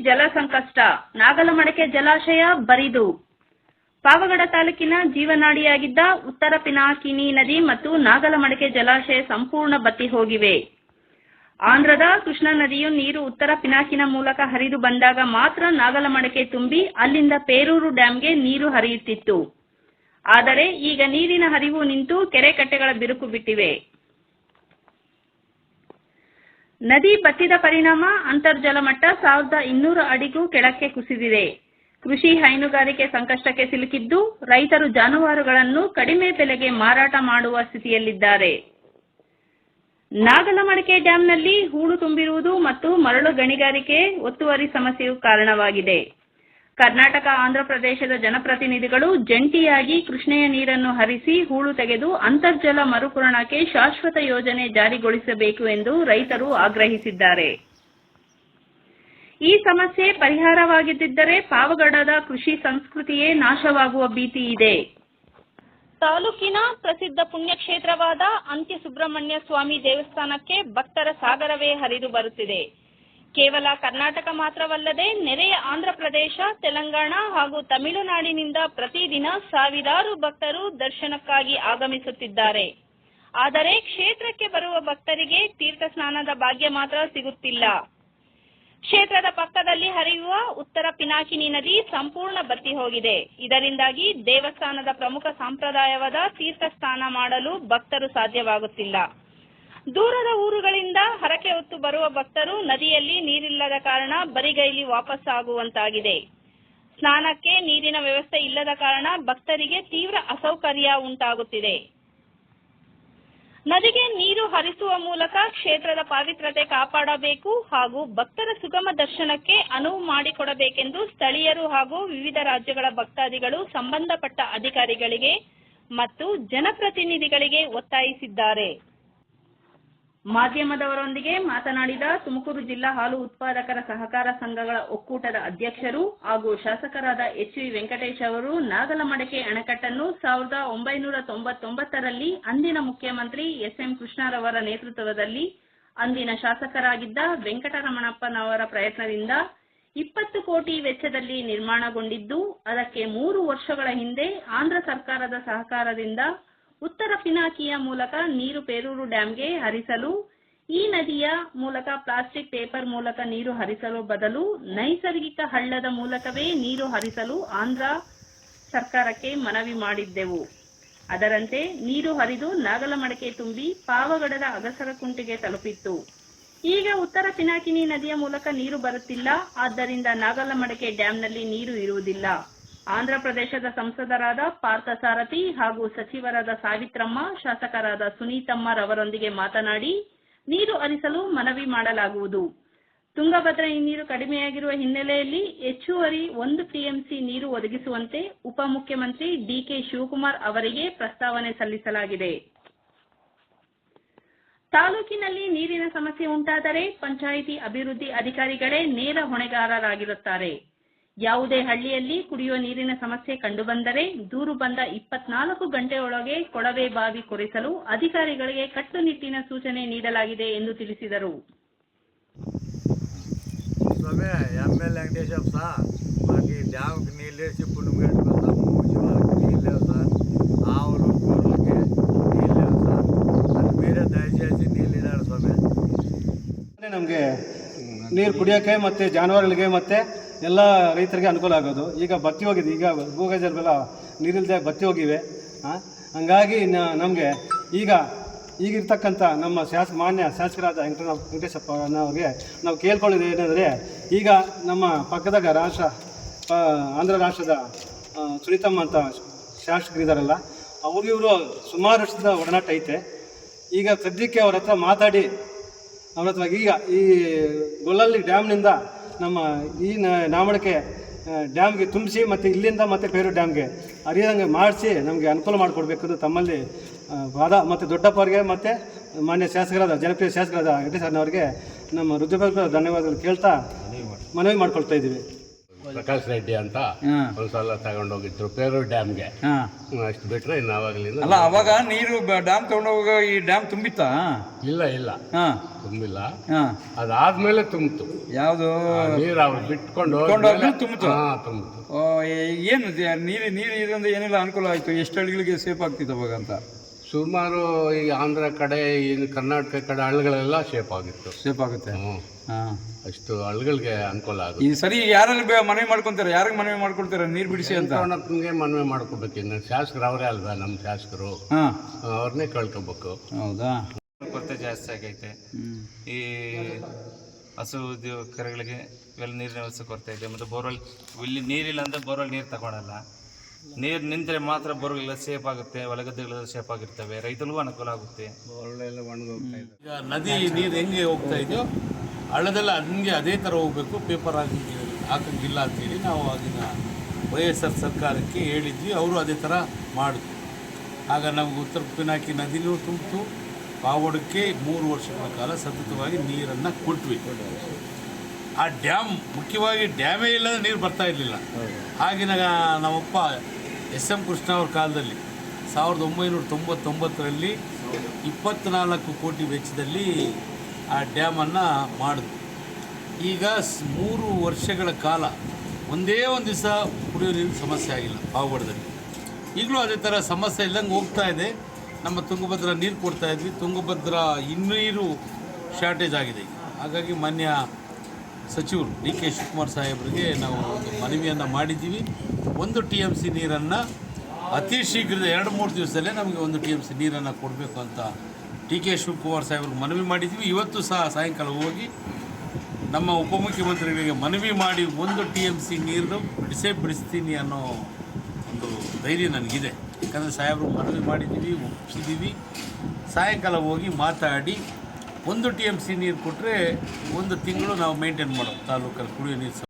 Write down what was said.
ಜಲ ಸಂಕಷ್ಟ, ನಾಗಲಮಡಕೆ ಜಲಾಶಯ ಬರಿದು. ಪಾವಗಡ ತಾಲೂಕಿನ ಜೀವನಾಡಿಯಾಗಿದ್ದ ಉತ್ತರ ಪಿನಾಕಿನಿ ನದಿ ಮತ್ತು ನಾಗಲಮಡಕೆ ಜಲಾಶಯ ಸಂಪೂರ್ಣ ಬತ್ತಿ ಹೋಗಿವೆ. ಆಂಧ್ರದ ಕೃಷ್ಣಾ ನದಿಯು ನೀರು ಉತ್ತರ ಪಿನಾಕಿನ ಮೂಲಕ ಹರಿದು ಬಂದಾಗ ಮಾತ್ರ ನಾಗಲಮಡಕೆ ತುಂಬಿ ಅಲ್ಲಿಂದ ಪೇರೂರು ಡ್ಯಾಂಗೆ ನೀರು ಹರಿಯುತ್ತಿತ್ತು. ಆದರೆ ಈಗ ನೀರಿನ ಹರಿವು ನಿಂತು ಕೆರೆ ಕಟ್ಟೆಗಳ ಬಿರುಕು ಬಿಟ್ಟಿವೆ. ನದಿ ಬತ್ತಿದ ಪರಿಣಾಮ ಅಂತರ್ಜಲ ಮಟ್ಟ 1200 ಅಡಿಗೂ ಕೆಳಕ್ಕೆ ಕುಸಿದಿದೆ. ಕೃಷಿ ಹೈನುಗಾರಿಕೆ ಸಂಕಷ್ಟಕ್ಕೆ ಸಿಲುಕಿದ್ದು ರೈತರು ಜಾನುವಾರುಗಳನ್ನು ಕಡಿಮೆ ಬೆಲೆಗೆ ಮಾರಾಟ ಮಾಡುವ ಸ್ಥಿತಿಯಲ್ಲಿದ್ದಾರೆ. ನಾಗಲಮಡಕೆ ಡ್ಯಾಂನಲ್ಲಿ ಹೂಳು ತುಂಬಿರುವುದು ಮತ್ತು ಮರಳು ಗಣಿಗಾರಿಕೆ ಒತ್ತುವರಿ ಸಮಸ್ಯೆಯು ಕಾರಣವಾಗಿದೆ. ಕರ್ನಾಟಕ ಆಂಧ್ರ ಪ್ರದೇಶದ ಜನಪ್ರತಿನಿಧಿಗಳು ಜಂಟಿಯಾಗಿ ಕೃಷ್ಣೆಯ ನೀರನ್ನು ಹರಿಸಿ ಹೂಳು ತೆಗೆದು ಅಂತರ್ಜಲ ಮರುಪೂರಣಕ್ಕೆ ಶಾಶ್ವತ ಯೋಜನೆ ಜಾರಿಗೊಳಿಸಬೇಕು ಎಂದು ರೈತರು ಆಗ್ರಹಿಸಿದ್ದಾರೆ. ಈ ಸಮಸ್ಯೆ ಪರಿಹಾರವಾಗಿದ್ದರೆ ಪಾವಗಡದ ಕೃಷಿ ಸಂಸ್ಕೃತಿಯೇ ನಾಶವಾಗುವ ಭೀತಿ ಇದೆ. ತಾಲೂಕಿನ ಪ್ರಸಿದ್ಧ ಪುಣ್ಯಕ್ಷೇತ್ರವಾದ ಅಂತ್ಯ ಸುಬ್ರಹ್ಮಣ್ಯ ಸ್ವಾಮಿ ದೇವಸ್ಥಾನಕ್ಕೆ ಭಕ್ತರ ಸಾಗರವೇ ಹರಿದು ಬರುತ್ತಿದೆ. ಕೇವಲ ಕರ್ನಾಟಕ ಮಾತ್ರವಲ್ಲದೆ ನೆರೆಯ ಆಂಧ್ರ ಪ್ರದೇಶ, ತೆಲಂಗಾಣ ಹಾಗೂ ತಮಿಳುನಾಡಿನಿಂದ ಪ್ರತಿದಿನ ಸಾವಿರಾರು ಭಕ್ತರು ದರ್ಶನಕ್ಕಾಗಿ ಆಗಮಿಸುತ್ತಿದ್ದಾರೆ. ಆದರೆ ಕ್ಷೇತ್ರಕ್ಕೆ ಬರುವ ಭಕ್ತರಿಗೆ ತೀರ್ಥ ಸ್ನಾನದ ಭಾಗ್ಯ ಮಾತ್ರ ಸಿಗುತ್ತಿಲ್ಲ. ಕ್ಷೇತ್ರದ ಪಕ್ಕದಲ್ಲಿ ಹರಿಯುವ ಉತ್ತರ ಪಿನಾಕಿನಿ ನದಿ ಸಂಪೂರ್ಣ ಬತ್ತಿ ಹೋಗಿದೆ. ಇದರಿಂದಾಗಿ ದೇವಸ್ಥಾನದ ಪ್ರಮುಖ ಸಂಪ್ರದಾಯವಾದ ತೀರ್ಥ ಸ್ನಾನ ಮಾಡಲು ಭಕ್ತರು ಸಾಧ್ಯವಾಗುತ್ತಿಲ್ಲ. ದೂರದ ಊರುಗಳಿಂದ ಹರಕೆ ಹೊತ್ತು ಬರುವ ಭಕ್ತರು ನದಿಯಲ್ಲಿ ನೀರಿಲ್ಲದ ಕಾರಣ ಬರಿಗೈಲಿ ವಾಪಸ್ಸಾಗುವಂತಾಗಿದೆ. ಸ್ನಾನಕ್ಕೆ ನೀರಿನ ವ್ಯವಸ್ಥೆ ಇಲ್ಲದ ಕಾರಣ ಭಕ್ತರಿಗೆ ತೀವ್ರ ಅಸೌಕರ್ಯ ಉಂಟಾಗುತ್ತಿದೆ. ನದಿಗೆ ನೀರು ಹರಿಸುವ ಮೂಲಕ ಕ್ಷೇತ್ರದ ಪವಿತ್ರತೆ ಕಾಪಾಡಬೇಕು ಹಾಗೂ ಭಕ್ತರ ಸುಗಮ ದರ್ಶನಕ್ಕೆ ಅನುವು ಮಾಡಿಕೊಡಬೇಕೆಂದು ಸ್ಥಳೀಯರು ಹಾಗೂ ವಿವಿಧ ರಾಜ್ಯಗಳ ಭಕ್ತಾದಿಗಳು ಸಂಬಂಧಪಟ್ಟ ಅಧಿಕಾರಿಗಳಿಗೆ ಮತ್ತು ಜನಪ್ರತಿನಿಧಿಗಳಿಗೆ ಒತ್ತಾಯಿಸಿದ್ದಾರೆ. ಮಾಧ್ಯಮದವರೊಂದಿಗೆ ಮಾತನಾಡಿದ ತುಮಕೂರು ಜಿಲ್ಲಾ ಹಾಲು ಉತ್ಪಾದಕರ ಸಹಕಾರ ಸಂಘಗಳ ಒಕ್ಕೂಟದ ಅಧ್ಯಕ್ಷರು ಹಾಗೂ ಶಾಸಕರಾದ ಎಚ್ ವಿ ವೆಂಕಟೇಶ್ ಅವರು ನಾಗಲಮಡಕೆ ಅಣೆಕಟ್ಟನ್ನು 1999ರಲ್ಲಿ ಅಂದಿನ ಮುಖ್ಯಮಂತ್ರಿ ಎಸ್ ಎಂ ಕೃಷ್ಣರವರ ನೇತೃತ್ವದಲ್ಲಿ ಅಂದಿನ ಶಾಸಕರಾಗಿದ್ದ ವೆಂಕಟರಮಣಪ್ಪನವರ ಪ್ರಯತ್ನದಿಂದ 20 ಕೋಟಿ ವೆಚ್ಚದಲ್ಲಿ ನಿರ್ಮಾಣಗೊಂಡಿದ್ದು, ಅದಕ್ಕೆ 3 ವರ್ಷಗಳ ಹಿಂದೆ ಆಂಧ್ರ ಸರ್ಕಾರದ ಸಹಕಾರದಿಂದ ಉತ್ತರ ಪಿನಾಕಿಯ ಮೂಲಕ ನೀರು ಪೇರೂರು ಡ್ಯಾಂಗೆ ಹರಿಸಲು, ಈ ನದಿಯ ಮೂಲಕ ಪ್ಲಾಸ್ಟಿಕ್ ಪೇಪರ್ ಮೂಲಕ ನೀರು ಹರಿಸಲು ಬದಲು ನೈಸರ್ಗಿಕ ಹಳ್ಳದ ಮೂಲಕವೇ ನೀರು ಹರಿಸಲು ಆಂಧ್ರ ಸರ್ಕಾರಕ್ಕೆ ಮನವಿ ಮಾಡಿದ್ದೆವು. ಅದರಂತೆ ನೀರು ಹರಿದು ನಾಗಲಮಡಕೆ ತುಂಬಿ ಪಾವಗಡದ ಅಗಸರಕುಂಟೆಗೆ ತಲುಪಿತ್ತು. ಈಗ ಉತ್ತರ ಪಿನಾಕಿನಿ ನದಿಯ ಮೂಲಕ ನೀರು ಬರುತ್ತಿಲ್ಲ. ಆದ್ದರಿಂದ ನಾಗಲಮಡಕೆ ಡ್ಯಾಂನಲ್ಲಿ ನೀರು ಇರುವುದಿಲ್ಲ. ಆಂಧ್ರ ಪ್ರದೇಶದ ಸಂಸದರಾದ ಪಾರ್ಥಸಾರಥಿ ಹಾಗೂ ಸಚಿವರಾದ ಸಾವಿತ್ರಮ್ಮ, ಶಾಸಕರಾದ ಸುನೀತಮ್ಮರವರೊಂದಿಗೆ ಮಾತನಾಡಿ ನೀರು ಹರಿಸಲು ಮನವಿ ಮಾಡಲಾಗುವುದು. ತುಂಗಭದ್ರಾ ನೀರು ಕಡಿಮೆಯಾಗಿರುವ ಹಿನ್ನೆಲೆಯಲ್ಲಿ ಹೆಚ್ಚುವರಿ 1 ಟಿಎಂಸಿ ನೀರು ಒದಗಿಸುವಂತೆ ಉಪಮುಖ್ಯಮಂತ್ರಿ ಡಿಕೆ ಶಿವಕುಮಾರ್ ಅವರಿಗೆ ಪ್ರಸ್ತಾವನೆ ಸಲ್ಲಿಸಲಾಗಿದೆ. ತಾಲೂಕಿನಲ್ಲಿ ನೀರಿನ ಸಮಸ್ಯೆ ಉಂಟಾದರೆ ಪಂಚಾಯಿತಿ ಅಭಿವೃದ್ಧಿ ಅಧಿಕಾರಿಗಳೇ ನೇರ ಹೊಣೆಗಾರರಾಗಿರುತ್ತಾರೆ. ಯಾವುದೇ ಹಳ್ಳಿಯಲ್ಲಿ ಕುಡಿಯುವ ನೀರಿನ ಸಮಸ್ಯೆ ಕಂಡುಬಂದರೆ ದೂರು ಬಂದ 24 ಗಂಟೆಯೊಳಗೆ ಕೊಳವೆ ಬಾವಿ ಕೊರೆಸಲು ಅಧಿಕಾರಿಗಳಿಗೆ ಕಟ್ಟುನಿಟ್ಟಿನ ಸೂಚನೆ ನೀಡಲಾಗಿದೆ ಎಂದು ತಿಳಿಸಿದರು. ನಮಗೆ ನೀರು ಕುಡಿಯೋಕ್ಕೆ ಮತ್ತು ಜಾನುವಾರುಗಳಿಗೆ ಮತ್ತು ಎಲ್ಲ ರೈತರಿಗೆ ಅನುಕೂಲ ಆಗೋದು. ಈಗ ಬತ್ತಿ ಹೋಗಿದೆ, ಈಗ ಭೂಗರ್ಭ ನೀರಿಲ್ಲದೆ ಬತ್ತಿ ಹೋಗಿವೆ. ಹಂಗಾಗಿ ನಮಗೆ ಈಗಿರ್ತಕ್ಕಂಥ ನಮ್ಮ ಮಾನ್ಯ ಶಾಸಕರಾದ ವೆಂಕಟೇಶಪ್ಪನವ್ರಿಗೆ ನಾವು ಕೇಳ್ಕೊಳ್ಳೋದು ಏನಂದರೆ, ಈಗ ನಮ್ಮ ಪಕ್ಕದಾಗ ಆಂಧ್ರ ರಾಷ್ಟ್ರದ ಸುನೀತಮ್ಮ ಅಂತ ಶಾಸಕರಿದ್ದಾರಲ್ಲ, ಅವ್ರಿಗಿವರು ಸುಮಾರು ವರ್ಷದ ಒಡನಾಟ ಐತೆ. ಈಗ ಸದ್ಯಕ್ಕೆ ಅವ್ರ ಹತ್ರ ಮಾತಾಡಿ ಅವ್ರ ಹತ್ರ ಈಗ ಈ ಗೊಲ್ಲಲ್ಲಿ ಡ್ಯಾಮ್ನಿಂದ ನಮ್ಮ ಈ ನಾಮಡಕೆ ಡ್ಯಾಮ್ಗೆ ತುಂಬಿಸಿ ಮತ್ತು ಇಲ್ಲಿಂದ ಮತ್ತು ಪೇರೂರು ಡ್ಯಾಮ್ಗೆ ಹರಿಯೋದಂಗೆ ಮಾಡಿಸಿ ನಮಗೆ ಅನುಕೂಲ ಮಾಡಿಕೊಡ್ಬೇಕು ತಮ್ಮಲ್ಲಿ ವಾದ ಮತ್ತು ದೊಡ್ಡಪ್ಪವ್ರಿಗೆ ಮತ್ತು ಮಾನ್ಯ ಶಾಸಕರಾದ ಜನಪ್ರಿಯ ಶಾಸಕರಾದ ವೆಂಕಟೇಶ್ ಅವ್ರಿಗೆ ನಮ್ಮ ಹೃದಯಪೂರ್ವಕ ಧನ್ಯವಾದಗಳು ಕೇಳ್ತಾ ಮನವಿ ಮಾಡ್ಕೊಳ್ತಾ ಇದ್ದೀವಿ. ಪ್ರಕಾಶ್ ರೆಡ್ಡಿ ಅಂತ ಹಾಂ ಒಂದ್ಸಲ ತಗೊಂಡೋಗಿದ್ರು ಪೇರೂರು ಡ್ಯಾಮ್ಗೆ. ಹಾಂ ಅಷ್ಟು ಬಿಟ್ರೆ ಇನ್ನು ಆವಾಗಲಿಂದ ಅಲ್ಲ ಅವಾಗ ನೀರು ಡ್ಯಾಮ್ ತಗೊಂಡೋಗ ಈ ಡ್ಯಾಮ್ ತುಂಬಿತ್ತಾ? ಇಲ್ಲ ಹಾಂ ತುಂಬಿಲ್ಲ. ಹಾಂ ಅದಾದ್ಮೇಲೆ ತುಂಬಿತು ಯಾವುದು ನೀರು ಅವ್ರು ಬಿಟ್ಕೊಂಡು ತುಂಬಿತು? ತುಂಬಿತು. ಏನು ನೀರು ಇರೋದ್ರಿಂದ ಏನೆಲ್ಲ ಅನುಕೂಲ ಆಯಿತು? ಎಷ್ಟು ಹಳ್ಳಿಗಳಿಗೆ ಸೇಫ್ ಆಗ್ತಿತ್ತು ಅವಾಗ ಅಂತ? ಸುಮಾರು ಈ ಆಂಧ್ರ ಕಡೆ ಈ ಕರ್ನಾಟಕ ಕಡೆ ಹಳ್ಳಿಗಳೆಲ್ಲ ಶೇಪ್ ಆಗಿತ್ತು. ಸೇಫ್ ಆಗುತ್ತೆ. ಹಾಂ ಅಷ್ಟು ಹಳ್ಳಿಗಳಿಗೆ ಅನುಕೂಲ ಆಗುತ್ತೆ. ಈ ಸರಿ ಯಾರಲ್ಲಿ ಮನವಿ ಮಾಡ್ಕೊಂತಾರೆ? ಯಾರಿಗೆ ಮನವಿ ಮಾಡ್ಕೊಳ್ತಾರೆ ನೀರು ಬಿಡಿಸಿ ಅಂತ? ನಮಗೆ ಮನವಿ ಮಾಡ್ಕೋಬೇಕು. ಇನ್ನು ಶಾಸಕರು ಅವರೇ ಅಲ್ವಾ ನಮ್ಮ ಶಾಸಕರು, ಹಾಂ ಅವ್ರನ್ನೇ ಕೇಳ್ಕೊಬೇಕು. ಹೌದಾ? ಕೊರತೆ ಜಾಸ್ತಿ ಆಗೈತೆ. ಈ ಹಸು ಕರುಗಳಿಗೆ ಇವೆಲ್ಲ ನೀರಿನ ವ್ಯವಸ್ಥೆ ಕೊರತೆ ಇದೆ. ಮತ್ತು ಬೋರ್ವೆಲ್ ಇಲ್ಲಿ ನೀರಿಲ್ಲ ಅಂದರೆ ಬೋರ್ವೆಲ್ ನೀರು ತಗೊಳಲ್ಲ. ನೀರು ನಿಂತರೆ ಮಾತ್ರ ಬೋರ್ವೆಲ್ ಸೇಫ್ ಆಗುತ್ತೆ, ಹೊಲಗದ್ದೆಗಳೆಲ್ಲ ಸೇಫ್ ಆಗಿರ್ತವೆ, ರೈತರಿಗೂ ಅನುಕೂಲ ಆಗುತ್ತೆ. ಒಳ್ಳೆಲ್ಲ ಒಣಗೋಗ್ತಾ ಇದೆ. ಈಗ ನದಿ ನೀರು ಹೆಂಗೆ ಹೋಗ್ತಾ ಇದೆಯೋ ಹಳ್ಳದೆಲ್ಲ ಹಂಗೆ ಅದೇ ಥರ ಹೋಗಬೇಕು, ಪೇಪರ್ ಹಾಕಂಗಿಲ್ಲ ಅಂತೇಳಿ ನಾವು ಆಗಿನ ವೈಎಸ್ಆರ್ ಸರ್ಕಾರಕ್ಕೆ ಹೇಳಿದ್ವಿ. ಅವರು ಅದೇ ಥರ ಮಾಡಿದ್ರು. ಆಗ ನಮಗೆ ಉತ್ತರ ಪಿನಾಕಿ ನದಿನೂ ತುಂಬಿತು. ಪಾವಡಕ್ಕೆ 3 ವರ್ಷಗಳ ಕಾಲ ಸತತವಾಗಿ ನೀರನ್ನು ಕೊಟ್ವಿ. ಆ ಡ್ಯಾಮ್ ಮುಖ್ಯವಾಗಿ ಡ್ಯಾಮೇ ಇಲ್ಲದೆ ನೀರು ಬರ್ತಾ ಇರಲಿಲ್ಲ. ಆಗಿನ ನಮ್ಮಪ್ಪ ಎಸ್.ಎಂ. ಕೃಷ್ಣ ಅವ್ರ ಕಾಲದಲ್ಲಿ 1999ರಲ್ಲಿ 24 ಕೋಟಿ ವೆಚ್ಚದಲ್ಲಿ ಆ ಡ್ಯಾಮನ್ನು ಮಾಡಿದ್ರು. ಈಗ 3 ವರ್ಷಗಳ ಕಾಲ ಒಂದೇ ಒಂದು ದಿವಸ ಕುಡಿಯೋ ನೀರಿನ ಸಮಸ್ಯೆ ಆಗಿಲ್ಲ ಪಾವಗಡದಲ್ಲಿ. ಈಗಲೂ ಅದೇ ಥರ ಸಮಸ್ಯೆ ಇಲ್ಲಂಗೆ ಹೋಗ್ತಾ ಇದೆ. ನಮ್ಮ ತುಂಗಭದ್ರಾ ನೀರು ಕೊಡ್ತಾ ಇದ್ವಿ. ತುಂಗಭದ್ರಾ ಇನ್ನೀರು ಶಾರ್ಟೇಜ್ ಆಗಿದೆ. ಹಾಗಾಗಿ ಮಾನ್ಯ ಸಚಿವರು ಡಿ.ಕೆ. ಶಿವಕುಮಾರ್ ಸಾಹೇಬರಿಗೆ ನಾವು ಒಂದು ಮನವಿಯನ್ನು ಮಾಡಿದ್ದೀವಿ. 1 TMC ನೀರನ್ನು ಅತಿ ಶೀಘ್ರದ 2-3 ದಿವಸದಲ್ಲೇ ನಮಗೆ 1 TMC ನೀರನ್ನು ಕೊಡಬೇಕು ಅಂತ ಡಿ.ಕೆ. ಶಿವಕುಮಾರ್ ಸಾಹೇಬ್ರಿಗೆ ಮನವಿ ಮಾಡಿದ್ದೀವಿ. ಇವತ್ತು ಸಹ ಸಾಯಂಕಾಲ ಹೋಗಿ ನಮ್ಮ ಉಪಮುಖ್ಯಮಂತ್ರಿಗಳಿಗೆ ಮನವಿ ಮಾಡಿ 1 TMC ನೀರು ಬಿಡಿಸ್ತೀನಿ ಅನ್ನೋ ಒಂದು ಧೈರ್ಯ ನನಗಿದೆ. ಯಾಕಂದರೆ ಸಾಹೇಬರು ಮನವಿ ಮಾಡಿದ್ದೀವಿ, ಒಪ್ಪಿಸಿದ್ದೀವಿ. ಸಾಯಂಕಾಲ ಹೋಗಿ ಮಾತಾಡಿ 1 TMC ನೀರು ಕೊಟ್ಟರೆ 1 ತಿಂಗಳು ನಾವು ಮೇಂಟೈನ್ ಮಾಡೋದು ತಾಲೂಕಲ್ಲಿ ಕುಡಿಯೋ ನೀರು.